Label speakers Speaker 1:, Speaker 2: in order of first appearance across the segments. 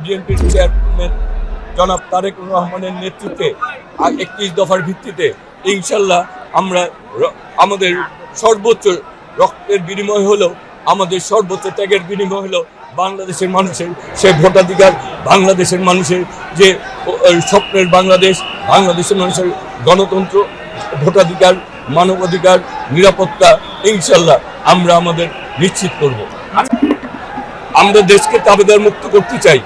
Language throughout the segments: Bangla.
Speaker 1: বিএনপির চেয়ারম্যান জনাব তারেক রহমানের নেতৃত্বে 31 দফার ভিত্তিতে ইনশাল্লাহ আমরা আমাদের সর্বোচ্চ রক্তের বিনিময় হলো, আমাদের সর্বোচ্চ ত্যাগের বিনিময় হলো বাংলাদেশের মানুষের সে ভোটাধিকার, বাংলাদেশের মানুষের যে স্বপ্নের বাংলাদেশ, বাংলাদেশের মানুষের গণতন্ত্র, ভোটাধিকার, মানবাধিকার, নিরাপত্তা ইনশাল্লাহ আমরা আমাদের নিশ্চিত করব। আমরা দেশকে তাবেদার মুক্ত করতে চাই,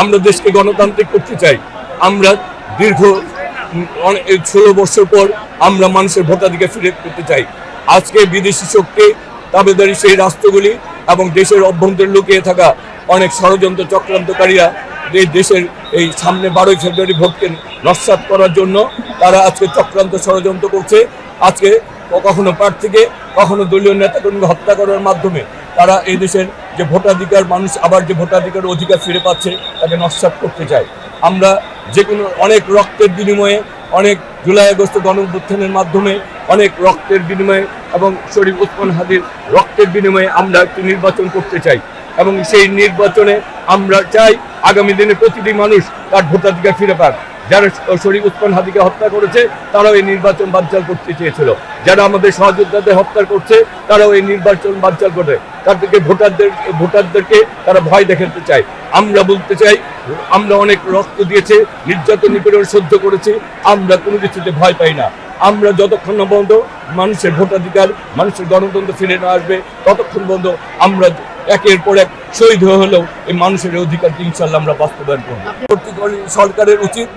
Speaker 1: আমরা দেশকে গণতান্ত্রিক করতে চাই। আমরা দীর্ঘ 16 বছর পর আমরা মানুষের ভোটাধিকার ফিরে পেতে চাই। আজকে বিদেশি শক্তি, তাবেদারি সেই রাষ্ট্রগুলি এবং দেশের অভ্যন্তরে লুকিয়ে থাকা অনেক ষড়যন্ত্র চক্রান্তকারীরা এই দেশের এই সামনে 12ই ফেব্রুয়ারি ভোটকে নস্যাৎ করার জন্য তারা আজকে চক্রান্ত ষড়যন্ত্র করছে। আজকে কখনো প্রার্থীকে, কখনো দলীয় নেতাকর্মীকে হত্যা করার মাধ্যমে তারা এই দেশের যে ভোটাধিকার, মানুষ আবার যে ভোটাধিকার অধিকার ফিরে পাচ্ছে তাকে নস্যাৎ করতে চায়। আমরা যে কোনো অনেক রক্তের বিনিময়ে, অনেক জুলাই আগস্ট গণঅভ্যুত্থানের মাধ্যমে অনেক রক্তের বিনিময়ে এবং শরীফ ওসমান হাদির রক্তের বিনিময়ে আমরা একটি নির্বাচন করতে চাই এবং সেই নির্বাচনে আমরা চাই আগামী দিনে প্রতিটি মানুষ তার ভোটাধিকার ফিরে পাক। যারা শরীফ ওসমান হাদিকে হত্যা করেছে তারাও এই নির্বাচন বানচাল করতে চেয়েছিল, যারা আমাদের সহযোদ্ধাদের হত্যা করছে তারাও এই নির্বাচন বানচাল করে তাদেরকে ভোটারদেরকে তারা ভয় দেখাতে চায়। আমরা বলতে চাই আমরা অনেক রক্ত দিয়েছে, নির্যাতন নিপীড়ন সহ্য করেছি, আমরা কোনো কিছুতে ভয় পাই না। আমরা যতক্ষণ না পর্যন্ত মানুষের ভোটাধিকার, মানুষের গণতন্ত্র ফিরে না আসবে ততক্ষণ পর্যন্ত আমরা একের পর এক শহীদ হলেও এই মানুষের অধিকারকে ইনশাল্লাহ আমরা বাস্তবায়ন করব। সরকারের উচিত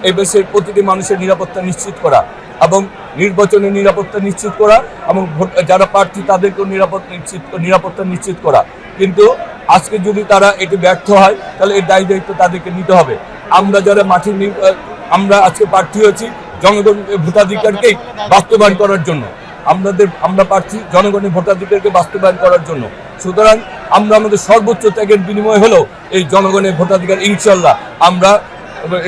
Speaker 1: এই দেশের প্রতিটি মানুষের নিরাপত্তা নিশ্চিত করা এবং নির্বাচনের নিরাপত্তা নিশ্চিত করা এবং যারা প্রার্থী তাদেরকেও নিরাপত্তা নিশ্চিত করা। কিন্তু আজকে যদি তারা এটি ব্যর্থ হয় তাহলে এর দায়িত্ব তাদেরকে নিতে হবে। আমরা যারা আমরা আজকে প্রার্থী হয়েছি জনগণের ভোটাধিকারকেই বাস্তবায়ন করার জন্য, আমরা প্রার্থী জনগণের ভোটাধিকারকে বাস্তবায়ন করার জন্য। সুতরাং আমরা আমাদের সর্বোচ্চ ত্যাগের বিনিময় হলো এই জনগণের ভোটাধিকার ইনশাল্লাহ আমরা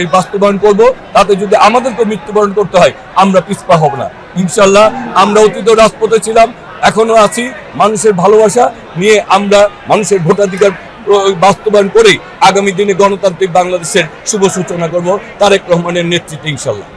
Speaker 1: এই বাস্তবায়ন করব। তাতে যদি আমাদেরকে মৃত্যুবরণ করতে হয় আমরা পিছপা হব না ইনশাল্লাহ। আমরা অতীত রাজপথে ছিলাম, এখনো আছি, মানুষের ভালোবাসা নিয়ে আমরা মানুষের ভোটাধিকার বাস্তবায়ন করেই আগামী দিনে গণতান্ত্রিক বাংলাদেশের শুভ সূচনা করব তারেক রহমানের নেতৃত্বে ইনশাল্লাহ।